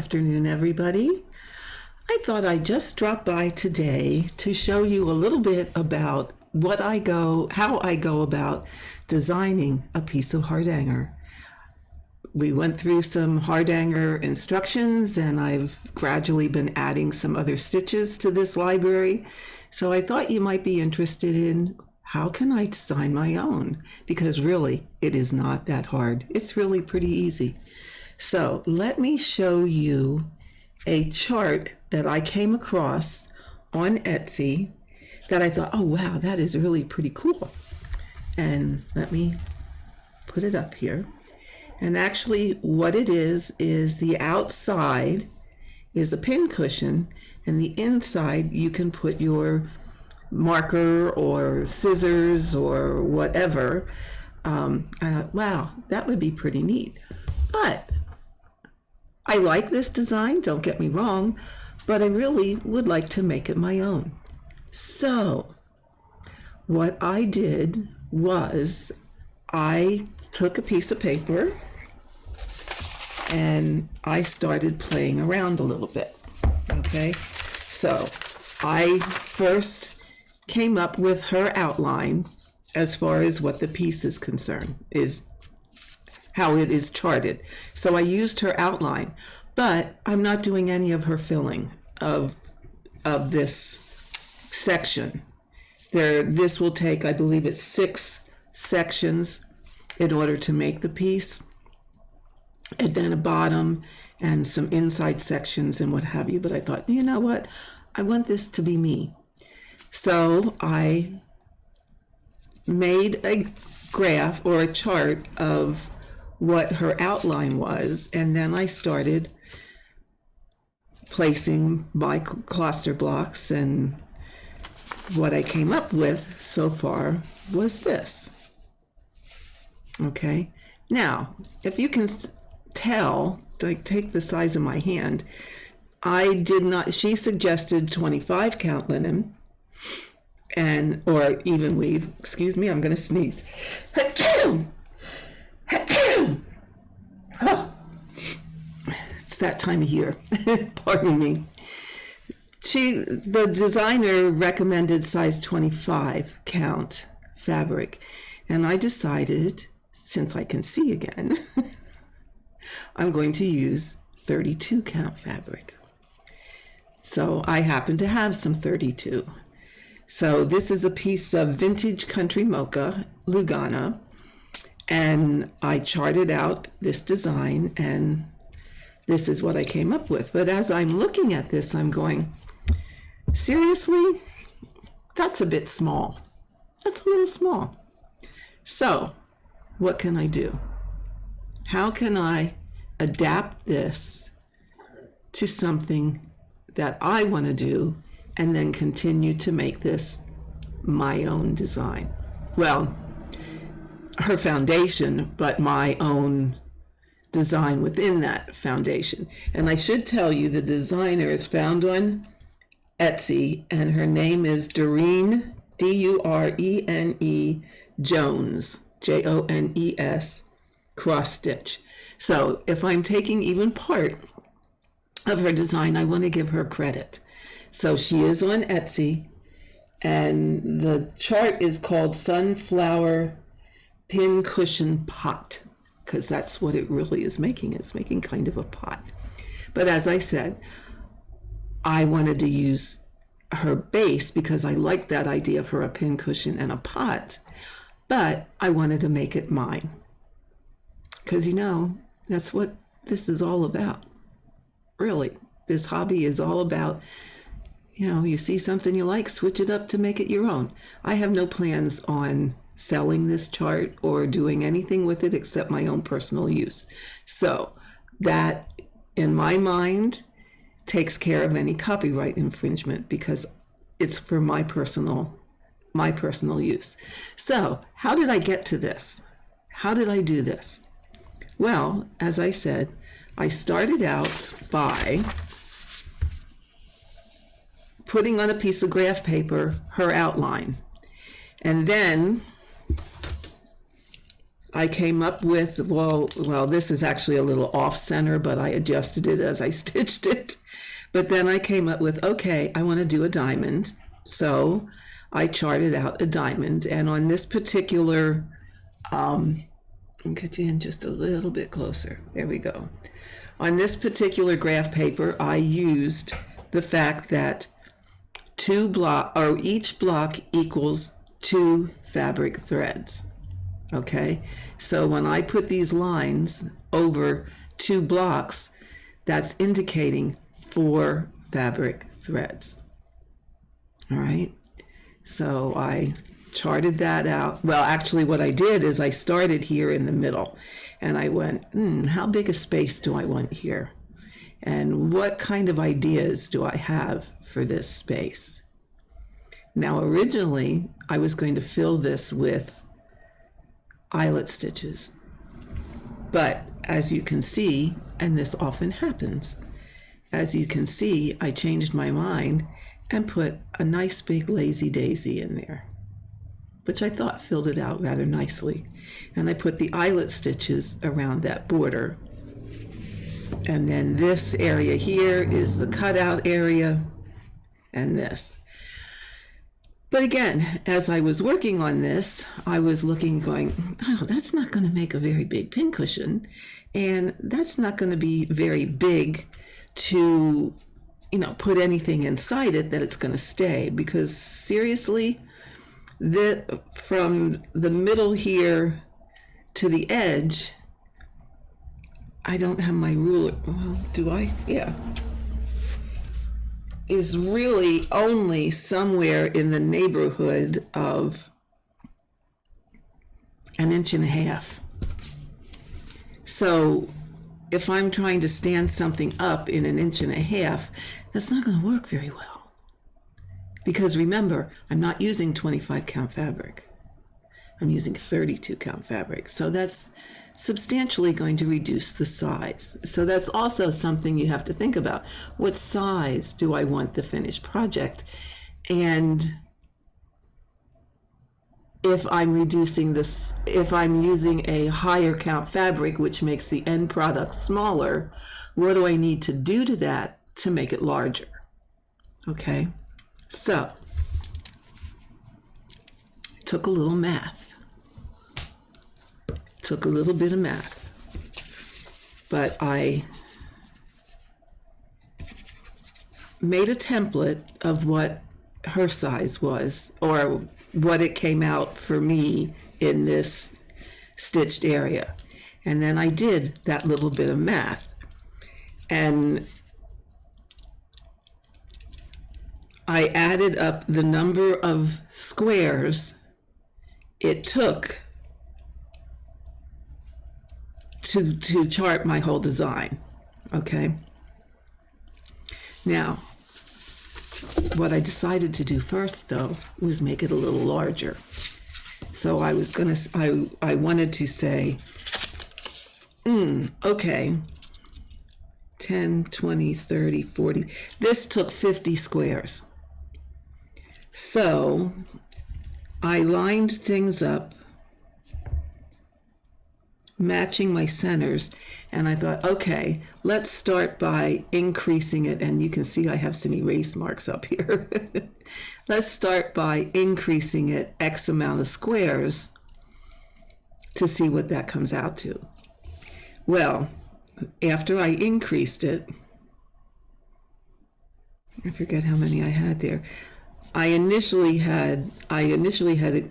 afternoon, everybody. I thought I'd just drop by today to show you a little bit about how I go about designing a piece of Hardanger. We went through some Hardanger instructions, and I've gradually been adding some other stitches to this library. So I thought you might be interested in how can I design my own? Because really, it is not that hard. It's really pretty easy. So let me show you a chart that I came across on Etsy that I thought, oh wow, that is really pretty cool. And let me put it up here. And actually what it is the outside is a pin cushion, and the inside you can put your marker or scissors or whatever. I thought, wow, that would be pretty neat. But I like this design, don't get me wrong, but I really would like to make it my own. So what I did was I took a piece of paper and I started playing around a little bit. Okay, so I first came up with her outline as far as what the piece is concerned, is how it is charted. So I used her outline, but I'm not doing any of her filling of this section. This will take, I believe it's 6 sections in order to make the piece, and then a bottom and some inside sections and what have you. But I thought, you know what? I want this to be me. So I made a graph or a chart of what her outline was, and then I started placing my cluster blocks, and what I came up with so far was this. Okay, now if you can tell, like, take the size of my hand, I did not, she suggested 25 count linen or even weave. Excuse me, I'm going to sneeze. Oh, it's that time of year. Pardon me. The designer recommended size 25 count fabric, and I decided, since I can see again, I'm going to use 32 count fabric. So I happen to have some 32. So this is a piece of vintage country mocha Lugana, and I charted out this design, and this is what I came up with. But as I'm looking at this, I'm going, seriously? That's a bit small. That's a little small. So what can I do? How can I adapt this to something that I want to do and then continue to make this my own design? Well, her foundation, but my own design within that foundation. And I should tell you, the designer is found on Etsy, and her name is Durene, D-U-R-E-N-E, Jones, J-O-N-E-S, cross stitch. So if I'm taking even part of her design, I want to give her credit. So she is on Etsy, and the chart is called Sunflower Pin Cushion Pot, because that's what it really is making. It's making kind of a pot. But as I said, I wanted to use her base because I liked that idea for a pin cushion and a pot, but I wanted to make it mine. Because, you know, that's what this is all about. Really, this hobby is all about, you know, you see something you like, switch it up to make it your own. I have no plans on selling this chart or doing anything with it except my own personal use. So that, in my mind, takes care of any copyright infringement because it's for my personal use. So how did I get to this? How did I do this? Well, as I said, I started out by putting on a piece of graph paper her outline, and then I came up with, well, this is actually a little off center, but I adjusted it as I stitched it. But then I came up with, okay, I want to do a diamond. So I charted out a diamond. And on this particular, I'll get you in just a little bit closer. There we go. On this particular graph paper, I used the fact that each block equals 2 fabric threads. Okay, so when I put these lines over 2 blocks, that's indicating 4 fabric threads. All right, so I charted that out. Well, actually what I did is I started here in the middle and I went, how big a space do I want here? And what kind of ideas do I have for this space? Now, originally, I was going to fill this with eyelet stitches. But as you can see, and this often happens, as you can see, I changed my mind and put a nice big lazy daisy in there, which I thought filled it out rather nicely. And I put the eyelet stitches around that border. And then this area here is the cutout area, and this. But again, as I was working on this, I was looking, going, oh, that's not going to make a very big pincushion, and that's not going to be very big to, put anything inside it that it's going to stay. Because seriously, from the middle here to the edge, I don't have my ruler. Well, do I? Yeah. Is really only somewhere in the neighborhood of 1.5 inches. So if I'm trying to stand something up in 1.5 inches, that's not going to work very well. Because remember, I'm not using 25 count fabric. I'm using 32 count fabric. So that's substantially going to reduce the size. So that's also something you have to think about. What size do I want the finished project? And if I'm reducing this, if I'm using a higher count fabric, which makes the end product smaller, what do I need to do to that to make it larger? Okay, so I took a little math. Took a little bit of math, but I made a template of what her size was, or what it came out for me in this stitched area. And then I did that little bit of math, and I added up the number of squares it took to chart my whole design. Okay. Now, what I decided to do first, though, was make it a little larger. So I wanted to say, okay, 10, 20, 30, 40. This took 50 squares. So I lined things up, matching my centers, and I thought, okay, let's start by increasing it. And you can see I have some erase marks up here. Let's start by increasing it X amount of squares to see what that comes out to. Well, after I increased it, I forget how many I had there. I initially had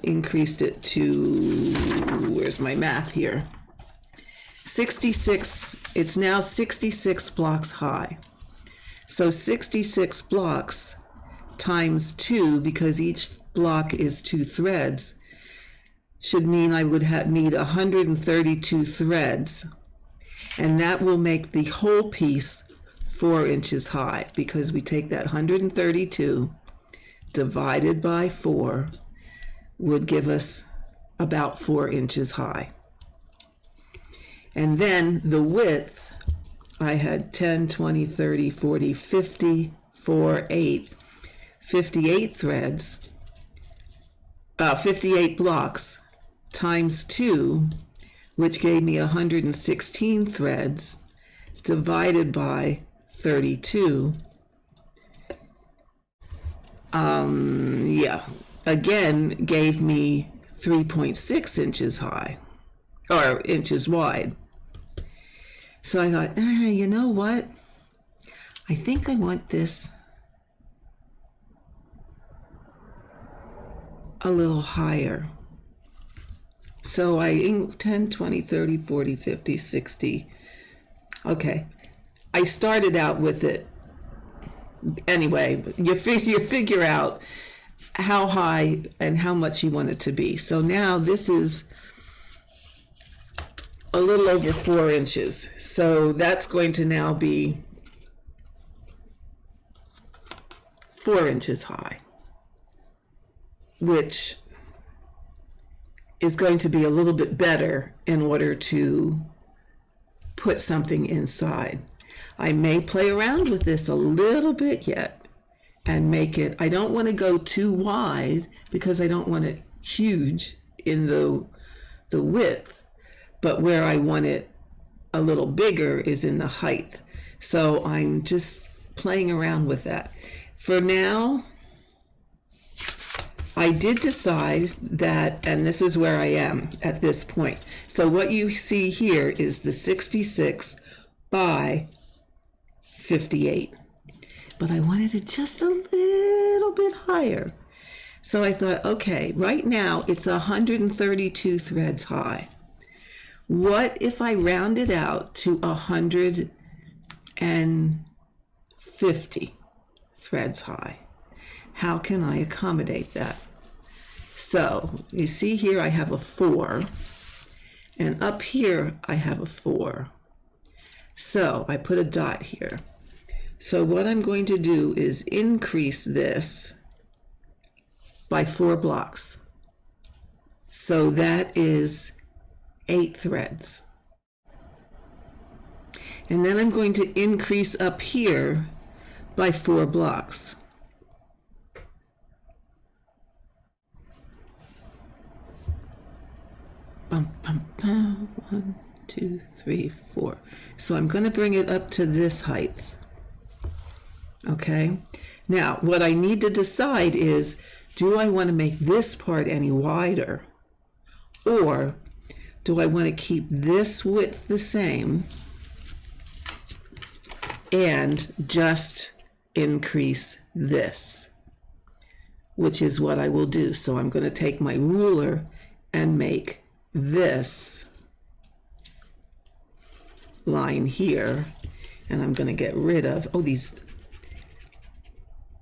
increased it to, where's my math here? 66, it's now 66 blocks high. So 66 blocks times 2, because each block is 2 threads, should mean I would need 132 threads. And that will make the whole piece 4 inches high, because we take that 132 divided by 4 would give us about 4 inches high. And then the width, I had 10, 20, 30, 40, 50, 4, 8, 58 threads, 58 blocks times 2 which gave me 116 threads, divided by 32. Again, gave me 3.6 inches high, or inches wide. So I thought, you know what? I think I want this a little higher. So I 10, 20, 30, 40, 50, 60. Okay. I started out with it. Anyway, you figure out how high and how much you want it to be. So now this is a little over 4 inches. So that's going to now be 4 inches high, which is going to be a little bit better in order to put something inside. I may play around with this a little bit yet and make it, I don't want to go too wide because I don't want it huge in the width, but where I want it a little bigger is in the height. So I'm just playing around with that. For now, I did decide that, and this is where I am at this point. So what you see here is the 66 by 58. But I wanted it just a little bit higher. So I thought, okay, right now it's 132 threads high. What if I round it out to 150 threads high? How can I accommodate that? So you see here I have a 4, and up here I have a 4. So I put a dot here. So what I'm going to do is increase this by 4 blocks. So that is 8 threads. And then I'm going to increase up here by 4 blocks. Bum, bum, bum. 1, 2, 3, 4. So I'm going to bring it up to this height. Okay. Now, what I need to decide is, do I want to make this part any wider? Or do I want to keep this width the same and just increase this? Which is what I will do. So I'm going to take my ruler and make this line here, and I'm going to get rid of, these,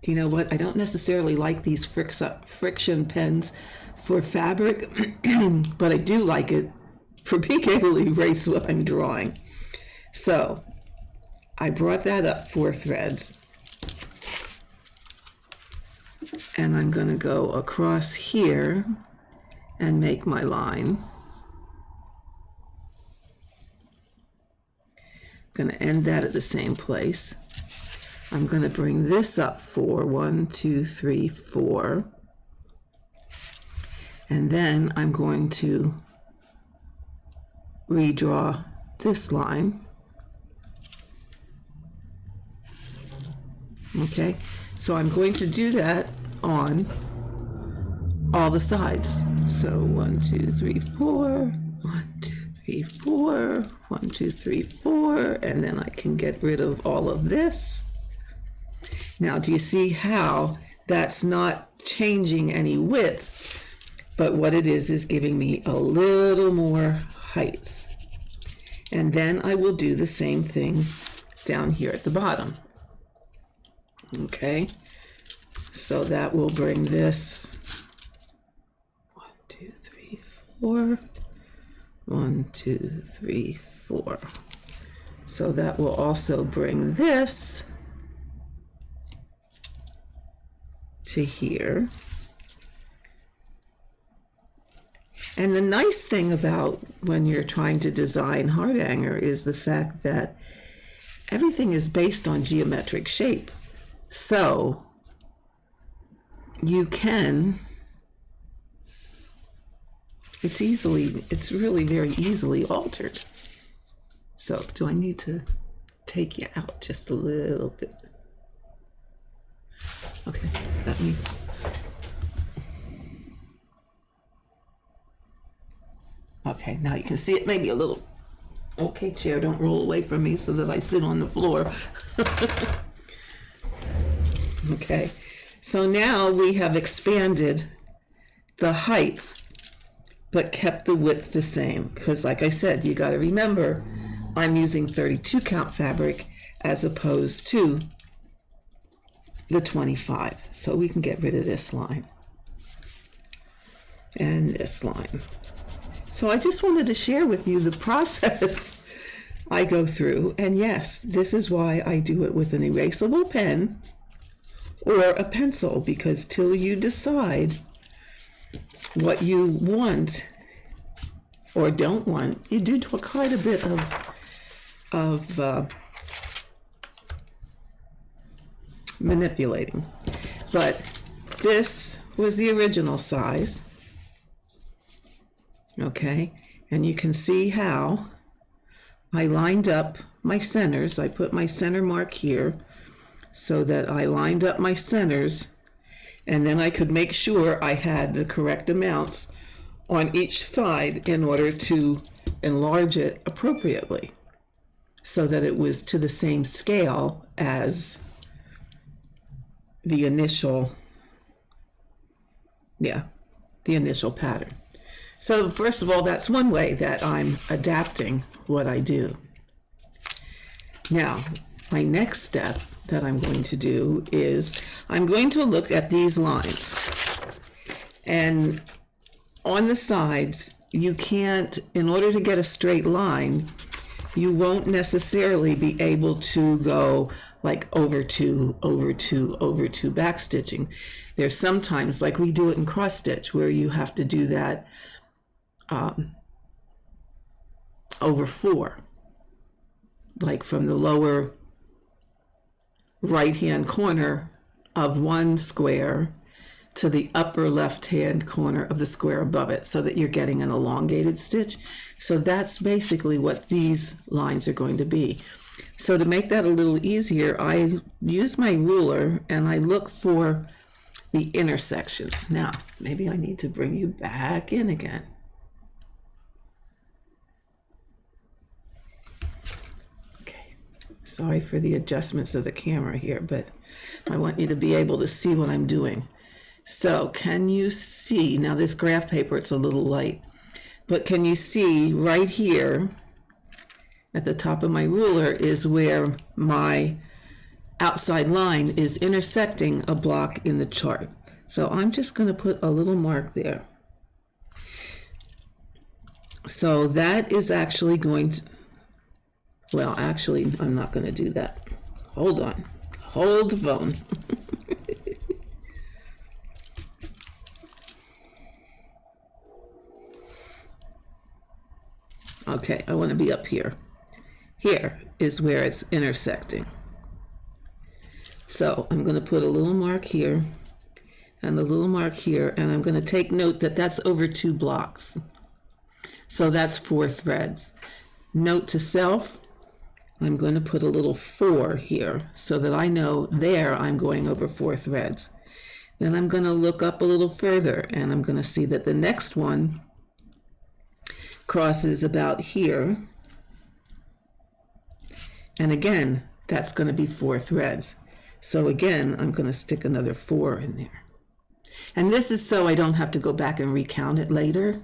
do you know what? I don't necessarily like these friction pens for fabric, but I do like it for being able to erase what I'm drawing. So I brought that up 4 threads, and I'm going to go across here and make my line. Going to end that at the same place. I'm going to bring this up 4, 1, 2, 3, 4. And then I'm going to redraw this line. Okay, so I'm going to do that on all the sides. So 1, 2, 3, 4, 1, 2, 3, 4, 1, 2, 3, 4, and then I can get rid of all of this. Now, do you see how that's not changing any width, but what it is giving me a little more height. And then I will do the same thing down here at the bottom. Okay, so that will bring this 1, 2, 3, 4, 1, 2, 3, 4. So that will also bring this to here. And the nice thing about when you're trying to design Hardanger is the fact that everything is based on geometric shape. So you can it's really very easily altered. So do I need to take you out just a little bit? Okay, let me. Okay, now you can see it maybe a little. Okay, chair, don't roll away from me so that I sit on the floor. Okay, so now we have expanded the height, but kept the width the same. Because like I said, you got to remember, I'm using 32 count fabric as opposed to the 25. So we can get rid of this line and this line. So I just wanted to share with you the process I go through. And yes, this is why I do it with an erasable pen or a pencil, because till you decide what you want or don't want, you do quite a bit of manipulating. But this was the original size. Okay, and you can see how I lined up my centers. I put my center mark here so that I lined up my centers, and then I could make sure I had the correct amounts on each side in order to enlarge it appropriately so that it was to the same scale as the initial, the initial pattern. So first of all, that's one way that I'm adapting what I do. Now, my next step that I'm going to do is I'm going to look at these lines. And on the sides, you can't, in order to get a straight line, you won't necessarily be able to go like over two back stitching. There's sometimes, like we do it in cross stitch, where you have to do that over 4, like from the lower right hand corner of one square to the upper left hand corner of the square above it, so that you're getting an elongated stitch. So that's basically what these lines are going to be. So to make that a little easier, I use my ruler and I look for the intersections. Now, maybe I need to bring you back in again. Sorry for the adjustments of the camera here, but I want you to be able to see what I'm doing. So can you see, now this graph paper, it's a little light, but can you see right here at the top of my ruler is where my outside line is intersecting a block in the chart. So I'm just going to put a little mark there. So that is actually going to, well, actually, I'm not going to do that. Hold on. Hold the phone. Okay, I want to be up here. Here is where it's intersecting. So I'm going to put a little mark here and a little mark here, and I'm going to take note that that's over 2 blocks. So that's 4 threads. Note to self, I'm going to put a little 4 here so that I know there I'm going over 4 threads. Then I'm going to look up a little further and I'm going to see that the next one crosses about here. And again, that's going to be 4 threads. So again, I'm going to stick another 4 in there. And this is so I don't have to go back and recount it later.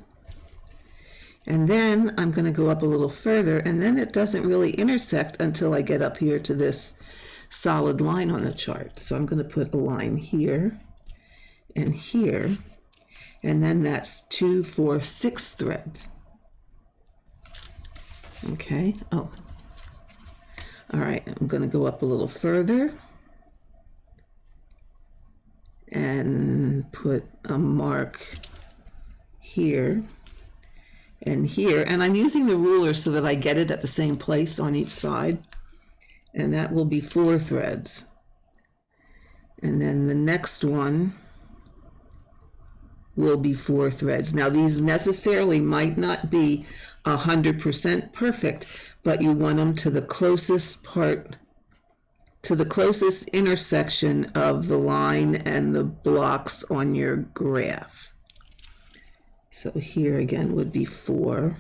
And then I'm going to go up a little further, and then it doesn't really intersect until I get up here to this solid line on the chart. So I'm going to put a line here and here, and then that's 2, 4, 6 threads. Okay. Oh, all right. I'm going to go up a little further and put a mark here and here, and I'm using the ruler so that I get it at the same place on each side, and that will be 4 threads. And then the next one will be 4 threads. Now these necessarily might not be 100% perfect, but you want them to the closest part, to the closest intersection of the line and the blocks on your graph. So here again would be 4.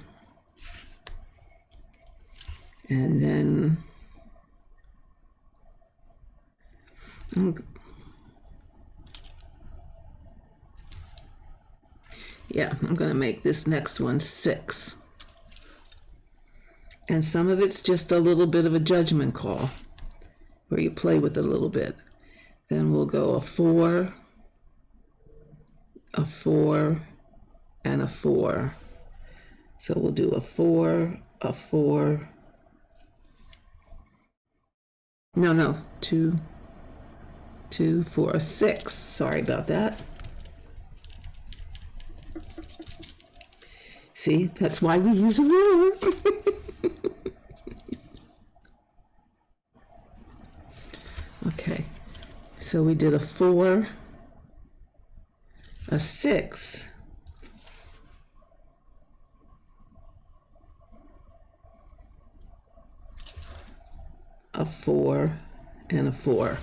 And then I'm going to make this next one 6. And some of it's just a little bit of a judgment call where you play with it a little bit. Then we'll go a 4, a 4, and a 4. So we'll do a 4, a 4. No, 2, 2, 4, a 6. Sorry about that. See, that's why we use a ruler. Okay, so we did a 4, a 6, a 4, and a 4.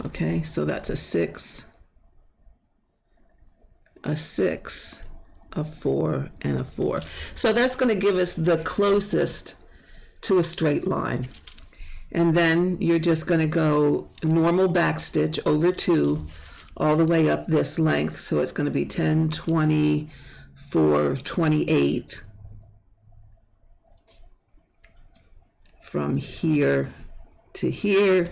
Okay, so that's a 6, a 6, a 4, and a 4. So that's going to give us the closest to a straight line. And then you're just going to go normal back stitch over 2 all the way up this length. So it's going to be 10, 24, 28 from here to here.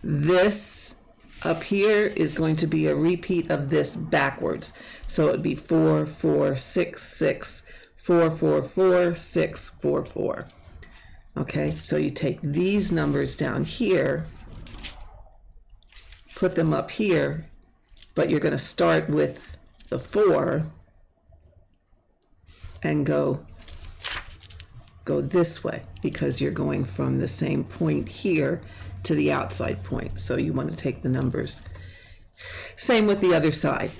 This up here is going to be a repeat of this backwards. So it would be 4, 4, 6, 6, 4, 4, 4, 6, 4, 4. Okay, so you take these numbers down here, put them up here, but you're going to start with the 4 and go this way because you're going from the same point here to the outside point. So you want to take the numbers. Same with the other side.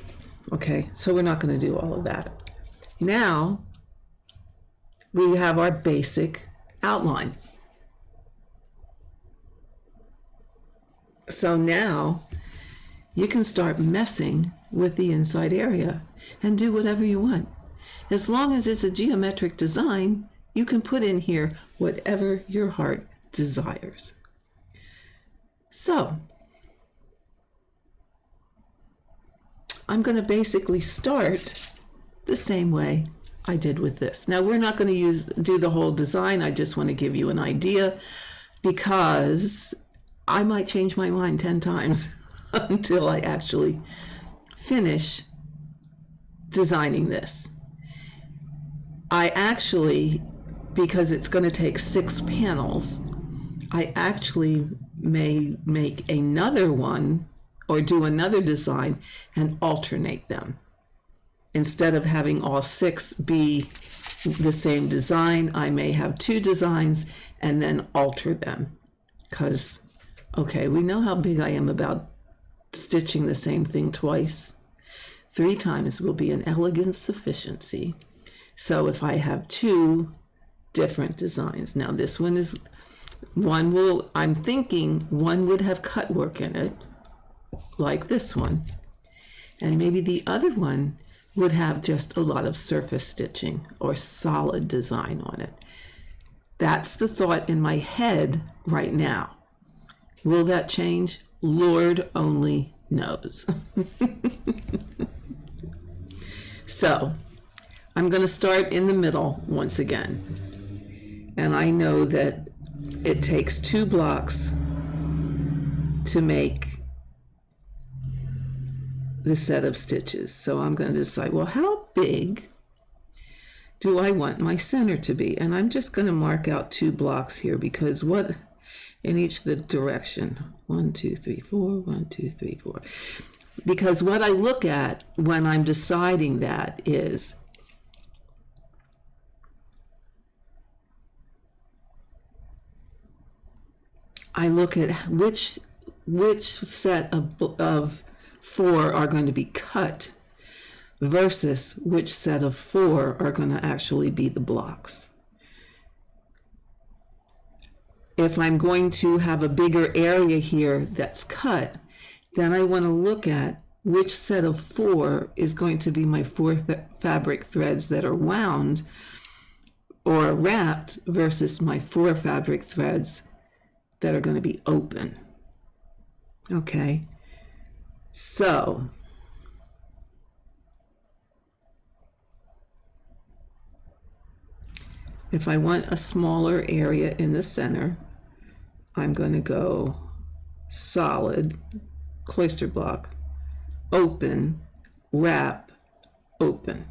Okay, so we're not going to do all of that. Now we have our basic outline. So now you can start messing with the inside area and do whatever you want. As long as it's a geometric design, you can put in here whatever your heart desires. So I'm going to basically start the same way I did with this. Now we're not going to do the whole design. I just want to give you an idea because I might change my mind 10 times until I actually finish designing this. I actually, because it's going to take 6 panels, I actually may make another one or do another design and alternate them. Instead of having all 6 be the same design, I may have 2 designs and then alter them. Because, okay, we know how big I am about stitching the same thing twice. 3 times will be an elegant sufficiency. So if I have 2 different designs, now this one is, I'm thinking one would have cut work in it, like this one. And maybe the other one would have just a lot of surface stitching or solid design on it. That's the thought in my head right now. Will that change? Lord only knows. So I'm going to start in the middle once again. And I know that it takes 2 blocks to make the set of stitches. So I'm going to decide, well, how big do I want my center to be? And I'm just going to mark out 2 blocks here because what in each the direction, 1, 2, 3, 4, 1, 2, 3, 4. Because what I look at when I'm deciding that is I look at which set of 4 are going to be cut versus which set of 4 are going to actually be the blocks. If I'm going to have a bigger area here that's cut, then I want to look at which set of 4 is going to be my 4 fabric threads that are wound or wrapped versus my 4 fabric threads that are going to be open. Okay, so if I want a smaller area in the center, I'm going to go solid, cloister block, open, wrap, open.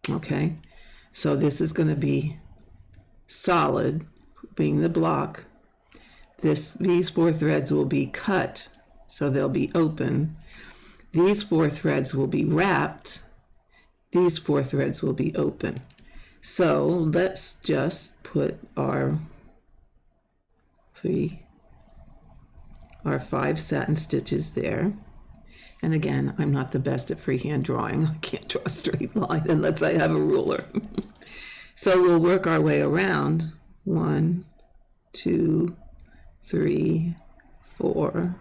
Okay, so this is going to be solid, being the block. These 4 threads will be cut, so they'll be open. These 4 threads will be wrapped. These 4 threads will be open. So let's just put our 5 satin stitches there. And again, I'm not the best at freehand drawing. I can't draw a straight line unless I have a ruler. So we'll work our way around. 1, 2, 3, 4,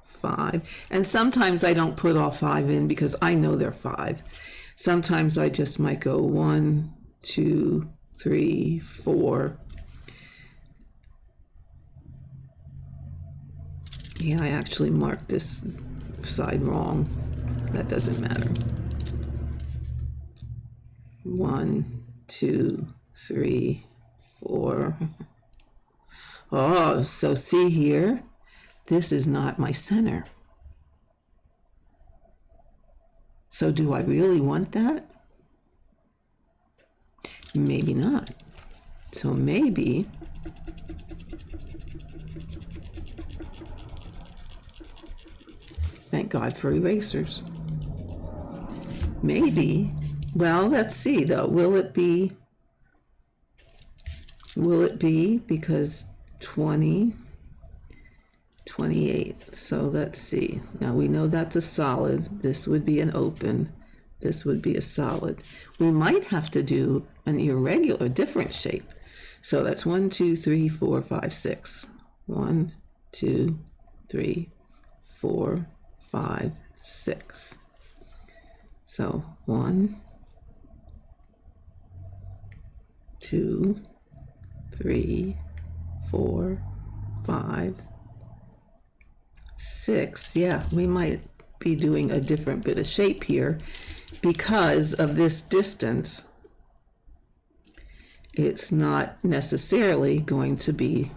5. And sometimes I don't put all 5 in because I know they're 5. Sometimes I just might go 1, 2, 3, 4. Yeah, I actually marked this side wrong. That doesn't matter. 1, 2, 3, 4. Oh, so see here, this is not my center. So do I really want that? Maybe not. So maybe thank God for erasers. Maybe, well, let's see though. Will it be because 20, 28. So let's see. Now we know that's a solid. This would be an open. This would be a solid. We might have to do an irregular, different shape. So that's 1, 2, 3, 4, 5, 6. 1, 2, 3, 4, 5, 6. So 1, 2, 3, 4, 5, 6. Yeah, we might be doing a different bit of shape here because of this distance. It's not necessarily going to be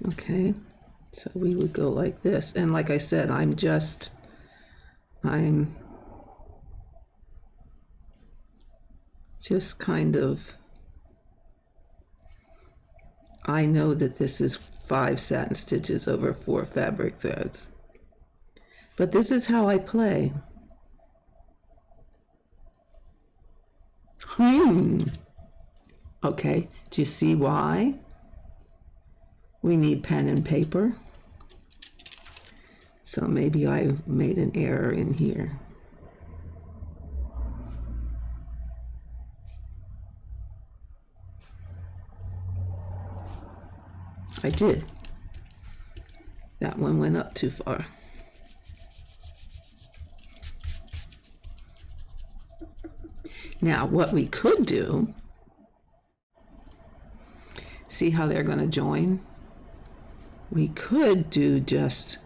okay, so we would go like this. And like I said, I'm just kind of, I know that this is 5 satin stitches over 4 fabric threads, but this is how I play. Okay, do you see why? We need pen and paper. So maybe I made an error in here. I did. That one went up too far. Now, what we could do, see how they're going to join? We could do just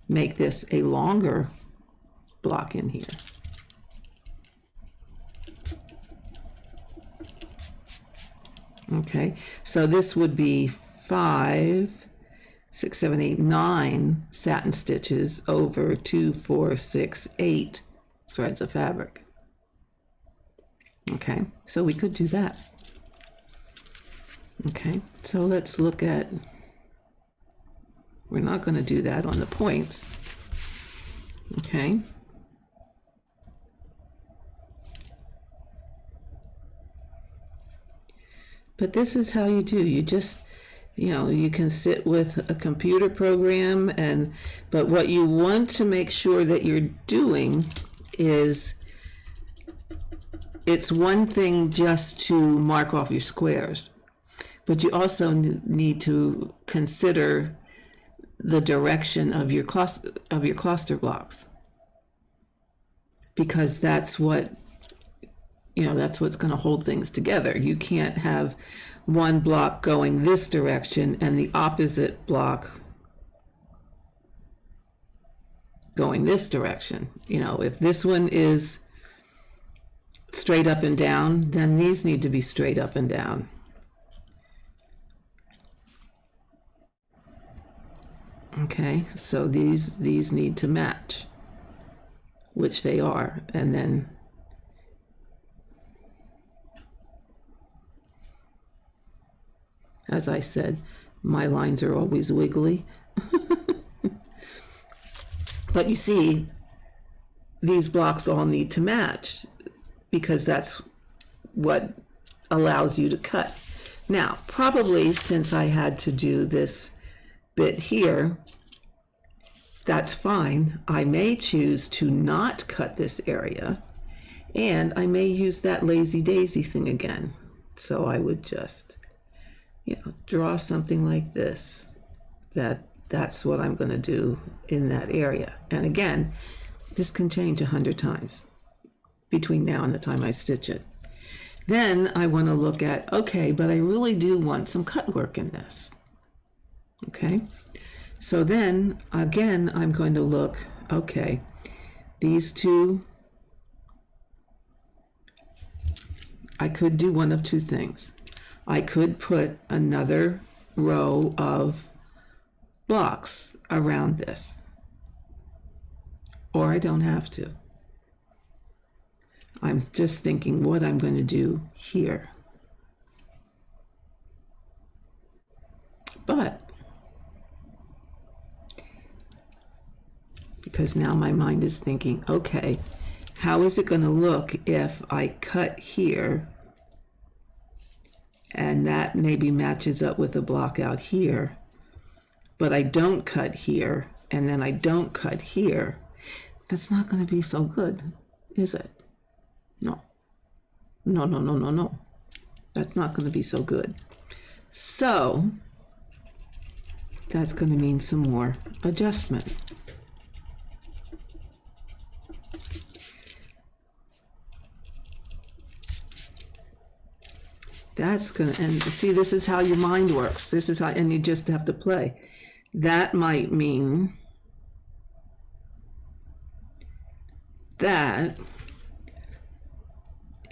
make this a longer block in here. Okay, so this would be 5, 6, 7, 8, 9 satin stitches over 2, 4, 6, 8 threads of fabric. Okay, so we could do that. Okay, so let's look at, we're not going to do that on the points. Okay, But this is how you do. You just, you can sit with a computer program, but what you want to make sure that you're doing is, it's one thing just to mark off your squares, but you also need to consider the direction of your cluster blocks, because that's what's going to hold things together. You can't have one block going this direction and the opposite block going this direction. If this one is straight up and down, then these need to be straight up and down. Okay, so these need to match, which they are, and then as I said, my lines are always wiggly. But you see, these blocks all need to match, because that's what allows you to cut. Now, probably since I had to do this bit here, that's fine. I may choose to not cut this area, and I may use that lazy daisy thing again. So I would just, draw something like this. That's what I'm going to do in that area. And again, this can change 100 times between now and the time I stitch it. Then I want to look at, okay, but I really do want some cut work in this. Okay, so then again, I'm going to look, okay, these two, I could do one of two things. I could put another row of blocks around this, or I don't have to. I'm just thinking what I'm going to do here. But because now my mind is thinking, okay, how is it going to look if I cut here and that maybe matches up with a block out here, but I don't cut here and then I don't cut here? That's not going to be so good, is it? No. That's not going to be so good. So that's going to mean some more adjustment. That's going to, and see, this is how your mind works. This is how, and you just have to play. That might mean that,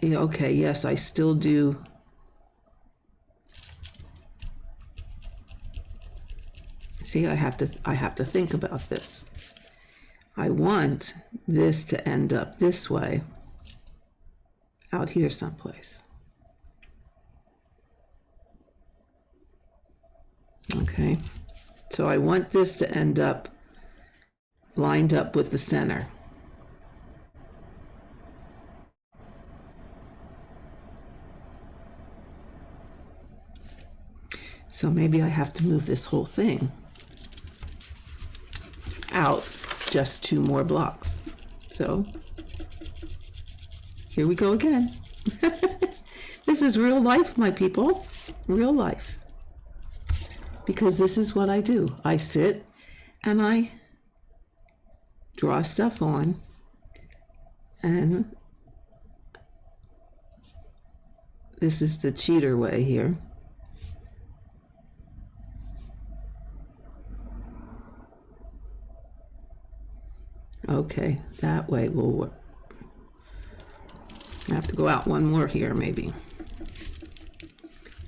okay, yes, I still do. See, I have to think about this. I want this to end up this way, out here someplace. Okay, so I want this to end up lined up with the center. So maybe I have to move this whole thing out just 2 more blocks. So here we go again. This is real life, my people, real life. Because this is what I do. I sit and I draw stuff on, and this is the cheater way here. Okay, that way will work. I have to go out one more here, maybe.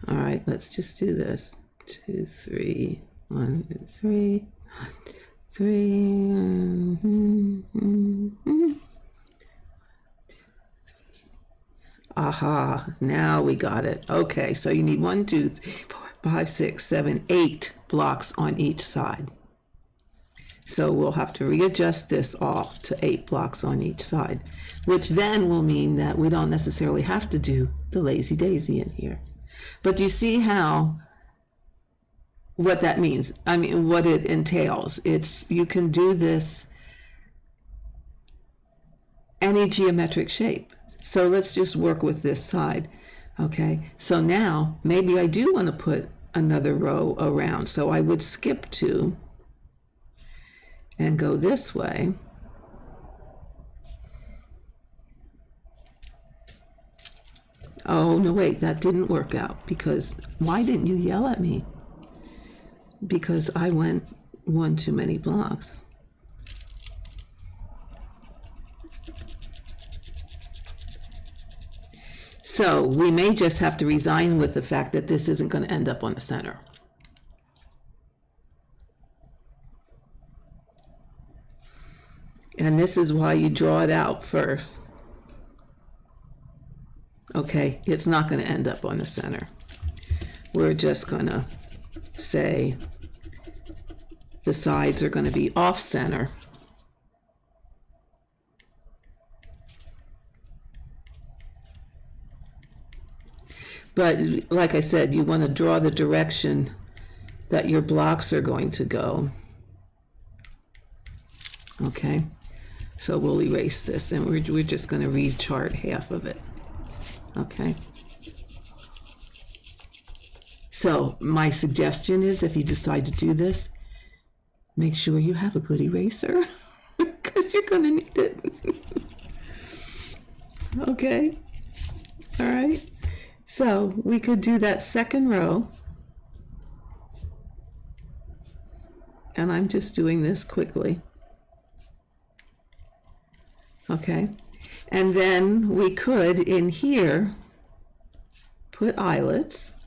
All right, let's just do this. 2, 3, 1, 2, 3, 3. Aha, now we got it. Okay, so you need 1, 2, 3, 4, 5, 6, 7, 8 blocks on each side. So we'll have to readjust this all to 8 blocks on each side, which then will mean that we don't necessarily have to do the lazy daisy in here. But you see how, what that means. I mean, what it entails. It's, you can do this any geometric shape. So let's just work with this side. Okay, so now maybe I do want to put another row around. So I would skip 2 and go this way. Oh, no, wait, that didn't work out, because why didn't you yell at me? Because I went one too many blocks. So we may just have to resign with the fact that this isn't going to end up on the center. And this is why you draw it out first. Okay, it's not going to end up on the center. We're just going to say the sides are going to be off center. But like I said, you want to draw the direction that your blocks are going to go. Okay, so we'll erase this, and we're just going to rechart half of it. Okay. So my suggestion is, if you decide to do this, make sure you have a good eraser, because you're going to need it. Okay. All right. So we could do that second row. And I'm just doing this quickly. Okay. And then we could, in here, put eyelets.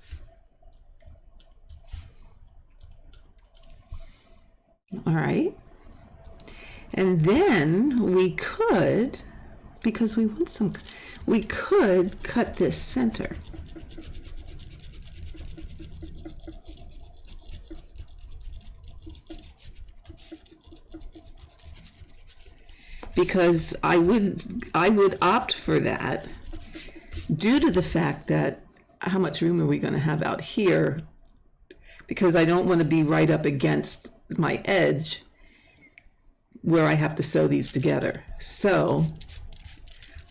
All right. And then we could, because we want some, we could cut this center. Because I would opt for that due to the fact that how much room are we going to have out here? Because I don't want to be right up against my edge where I have to sew these together. So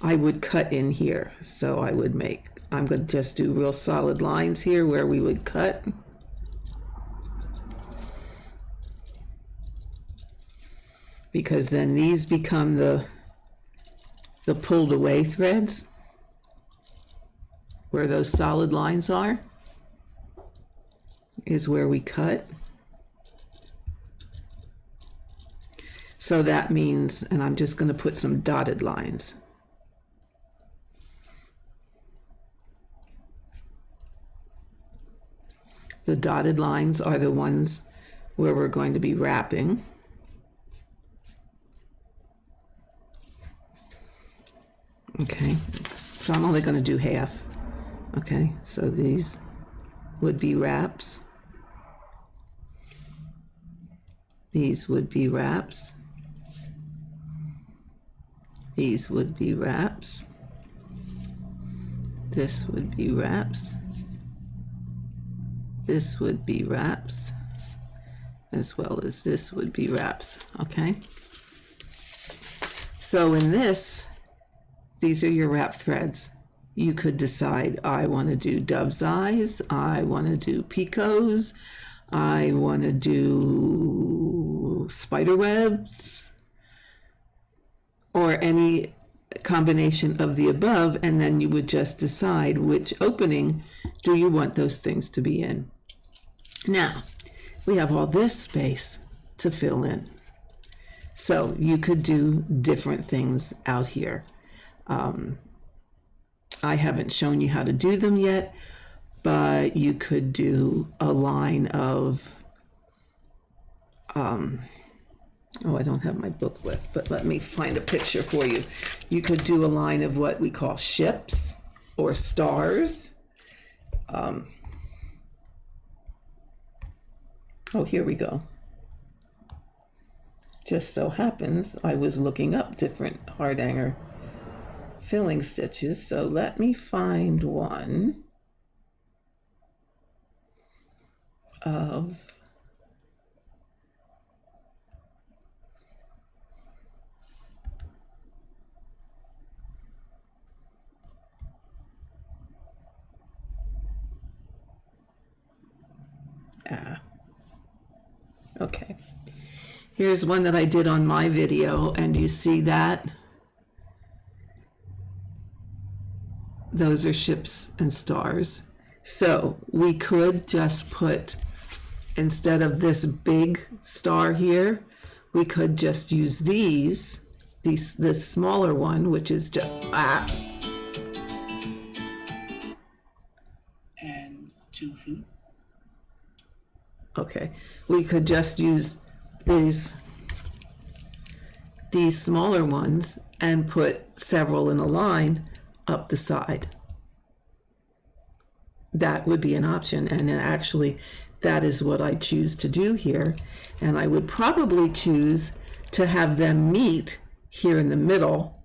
I would cut in here. So I would make, I'm going to just do real solid lines here where we would cut. Because then these become the pulled away threads where those solid lines are, is where we cut. So that means, and I'm just going to put some dotted lines. The dotted lines are the ones where we're going to be wrapping. Okay, so I'm only going to do half. Okay, so these would be wraps. These would be wraps. These would be wraps. This would be wraps. This would be wraps, as well as this would be wraps. Okay, so in this, these are your wrap threads. You could decide, I want to do dove's eyes, I want to do picots, I want to do spider webs, or any combination of the above, and then you would just decide which opening do you want those things to be in. Now, we have all this space to fill in. So you could do different things out here. I haven't shown you how to do them yet, but you could do a line of, oh, I don't have my book with, but let me find a picture for you. You could do a line of what we call ships or stars. Oh, here we go. Just so happens I was looking up different Hardanger filling stitches, so let me find one. of okay. Here's one that I did on my video, and you see that? Those are ships and stars. So we could just put, instead of this big star here, we could just use this smaller one, which is just and 2 feet. Okay, we could just use these smaller ones and put several in a line up the side. That would be an option, and actually that is what I choose to do here. And I would probably choose to have them meet here in the middle,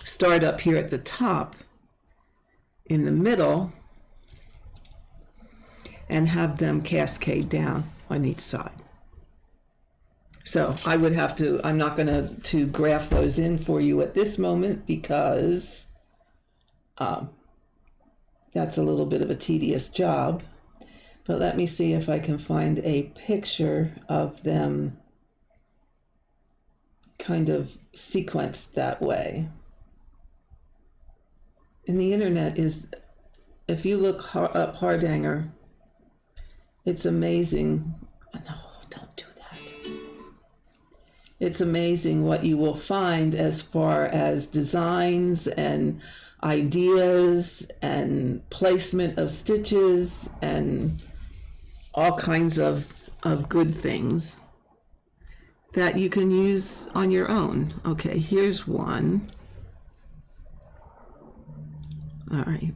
start up here at the top in the middle, and have them cascade down on each side. So I would have to, I'm not going to graph those in for you at this moment because that's a little bit of a tedious job. But let me see if I can find a picture of them kind of sequenced that way. And the internet is, if you look up Hardanger, it's amazing. No, don't do that. It's amazing what you will find as far as designs and ideas and placement of stitches and all kinds of good things that you can use on your own. Okay, here's one. All right.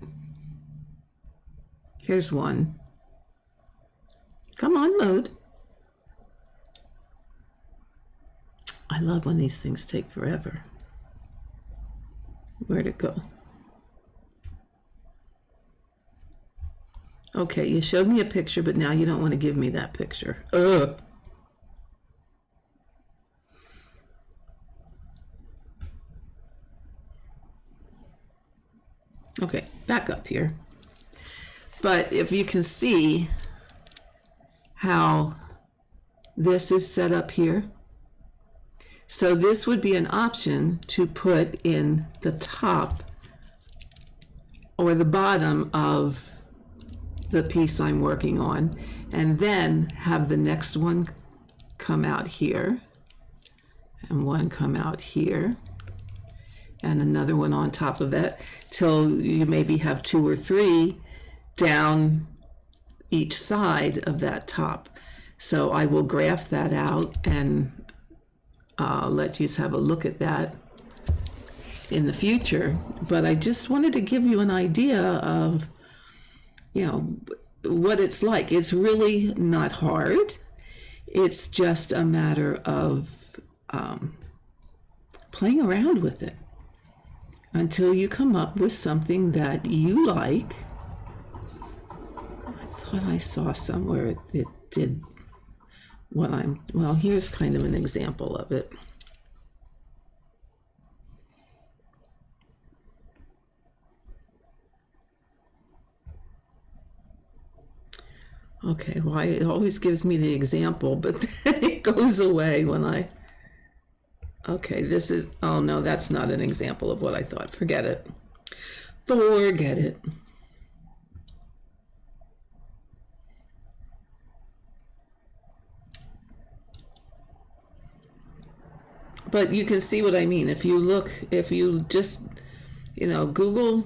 Here's one. Come on, load. I love when these things take forever. Where'd it go? Okay, you showed me a picture, but now you don't want to give me that picture. Ugh. Okay, back up here. But if you can see how this is set up here. So this would be an option to put in the top or the bottom of the piece I'm working on, and then have the next one come out here, and one come out here, and another one on top of it, till you maybe have 2 or 3 down each side of that top. So I will graph that out and let you have a look at that in the future. But I just wanted to give you an idea of, you know, what it's like. It's really not hard. It's just a matter of playing around with it until you come up with something that you like. I thought I saw somewhere it did what well, here's kind of an example of it. Okay, well, it always gives me the example, but then it goes away when okay, this is, oh no, that's not an example of what I thought. Forget it. Forget it. But you can see what I mean. If you just, Google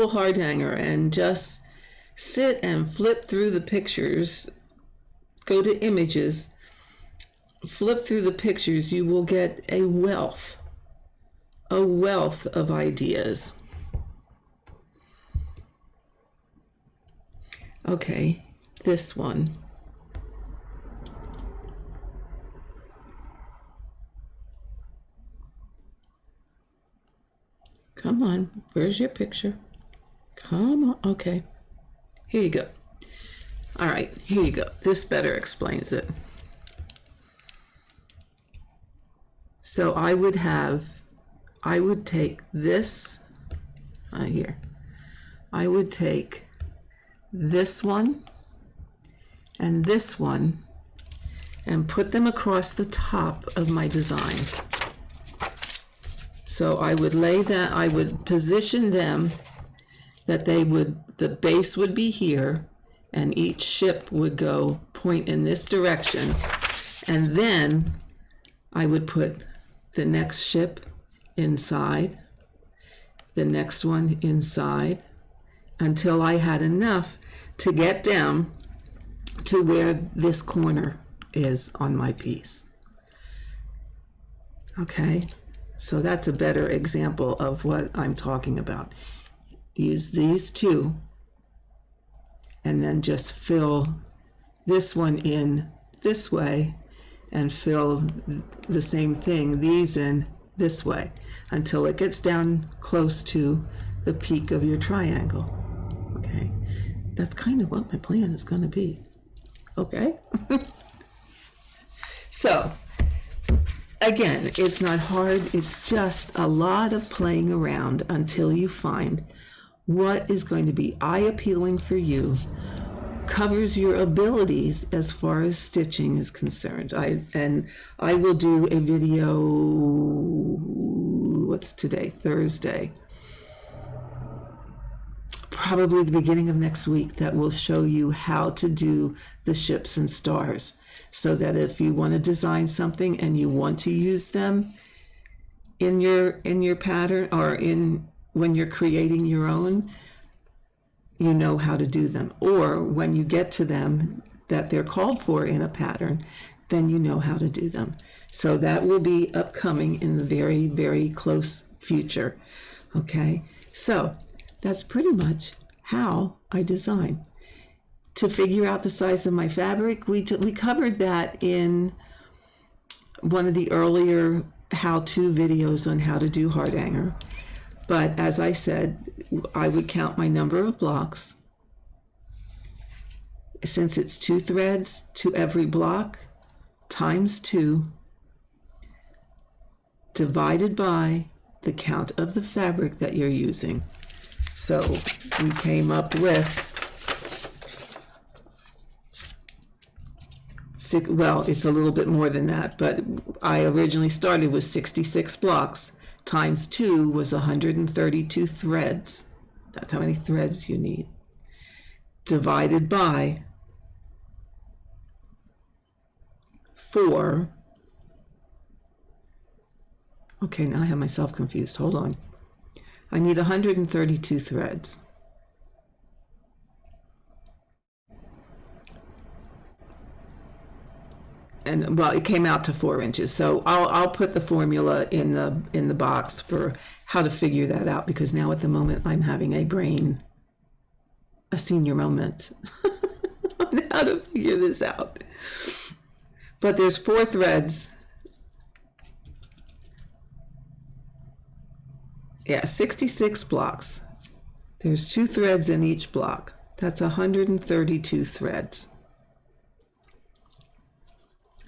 Hardanger and just sit and flip through the pictures, go to images, flip through the pictures, you will get a wealth of ideas. Okay, this one. Come on, where's your picture? Come on, okay. Here you go. All right, here you go. This better explains it. So I would take this here. I would take this one and this one and put them across the top of my design. So I would lay that, I would position them that the base would be here and each ship would go point in this direction. And then I would put the next ship inside, the next one inside, until I had enough to get down to where this corner is on my piece. Okay, so that's a better example of what I'm talking about. Use these two and then just fill this one in this way and fill the same thing, these in this way, until it gets down close to the peak of your triangle. Okay, that's kind of what my plan is going to be. Okay. So again, it's not hard, it's just a lot of playing around until you find what is going to be eye-appealing for you, covers your abilities as far as stitching is concerned. I will do a video, what's today, Thursday, probably the beginning of next week, that will show you how to do the ships and stars, so that if you want to design something and you want to use them in your pattern or when you're creating your own, you know how to do them. Or when you get to them that they're called for in a pattern, then you know how to do them. So that will be upcoming in the very, very close future. Okay, so that's pretty much how I design. To figure out the size of my fabric, we covered that in one of the earlier how-to videos on how to do Hardanger. But as I said, I would count my number of blocks. Since it's 2 threads to every block, times 2, divided by the count of the fabric that you're using. So we came up with, well, it's a little bit more than that, but I originally started with 66 blocks. Times 2 was 132 threads. That's how many threads you need. Divided by 4. Okay, now I have myself confused. Hold on. I need 132 threads. And well, it came out to 4 inches. So I'll put the formula in the box for how to figure that out, because now at the moment I'm having a senior moment on how to figure this out. But there's 4 threads. Yeah, 66 blocks. There's 2 threads in each block. That's 132 threads.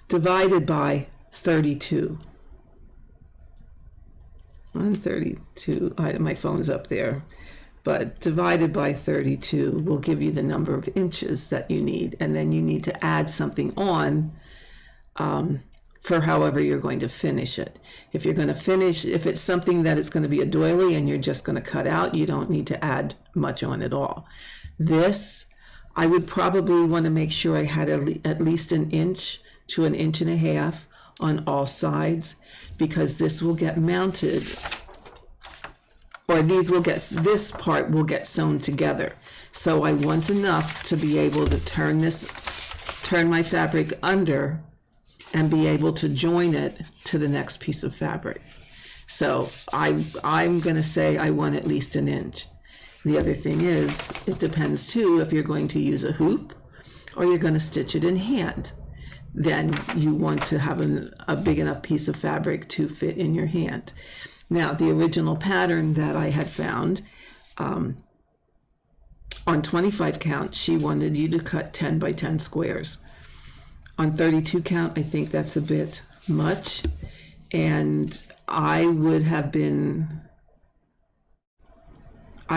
Divided by 32. 132, my phone's up there, but divided by 32 will give you the number of inches that you need, and then you need to add something on for however you're going to finish it. If you're going to finish, if it's something that it's going to be a doily and you're just going to cut out, you don't need to add much on at all. This, I would probably want to make sure I had at least 1 inch to 1.5 inches on all sides, because this will get mounted, or this part will get sewn together. So I want enough to be able to turn my fabric under and be able to join it to the next piece of fabric. So I'm going to say I want at least 1 inch. The other thing is, it depends too if you're going to use a hoop or you're going to stitch it in hand. Then you want to have a big enough piece of fabric to fit in your hand. Now, the original pattern that I had found, On 25 count, she wanted you to cut 10 by 10 squares. On 32 count, I think that's a bit much. And I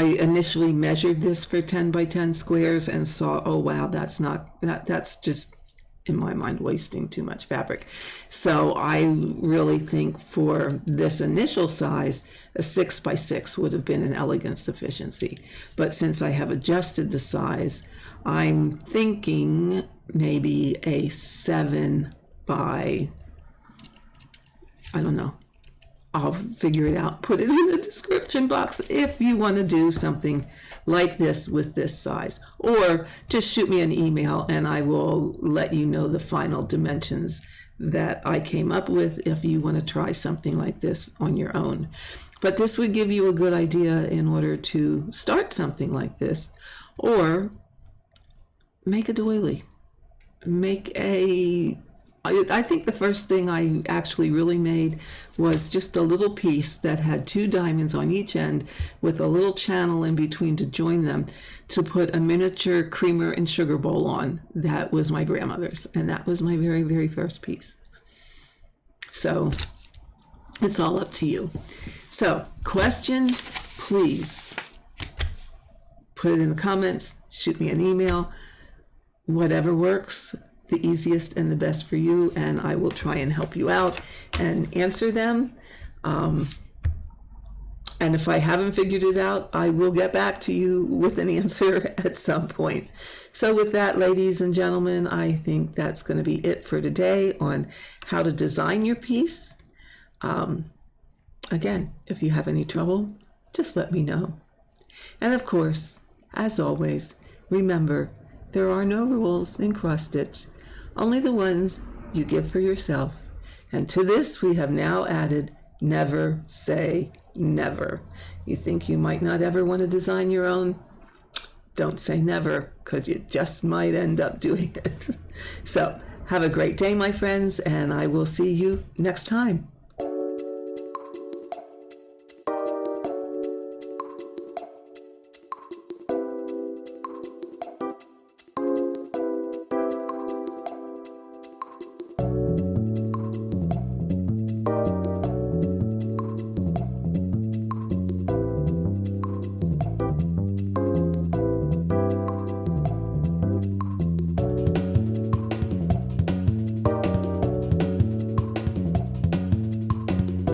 initially measured this for 10 by 10 squares and saw, oh wow, that's just, in my mind, wasting too much fabric. So I really think for this initial size, a 6 by 6 would have been an elegant sufficiency. But since I have adjusted the size, I'm thinking maybe a 7 by, I don't know. I'll figure it out, put it in the description box if you want to do something like this with this size. Or just shoot me an email and I will let you know the final dimensions that I came up with if you want to try something like this on your own. But this would give you a good idea in order to start something like this, or make a doily. I think the first thing I actually really made was just a little piece that had 2 diamonds on each end with a little channel in between to join them, to put a miniature creamer and sugar bowl on. That was my grandmother's, and that was my very, very first piece. So it's all up to you. So questions, please put it in the comments, shoot me an email, whatever works. The easiest and the best for you, and I will try and help you out and answer them. And if I haven't figured it out, I will get back to you with an answer at some point. So with that, ladies and gentlemen, I think that's going to be it for today on how to design your piece. Again, if you have any trouble, just let me know. And of course, as always, remember, there are no rules in cross stitch, only the ones you give for yourself. And to this, we have now added never say never. You think you might not ever want to design your own? Don't say never, because you just might end up doing it. So have a great day, my friends, and I will see you next time.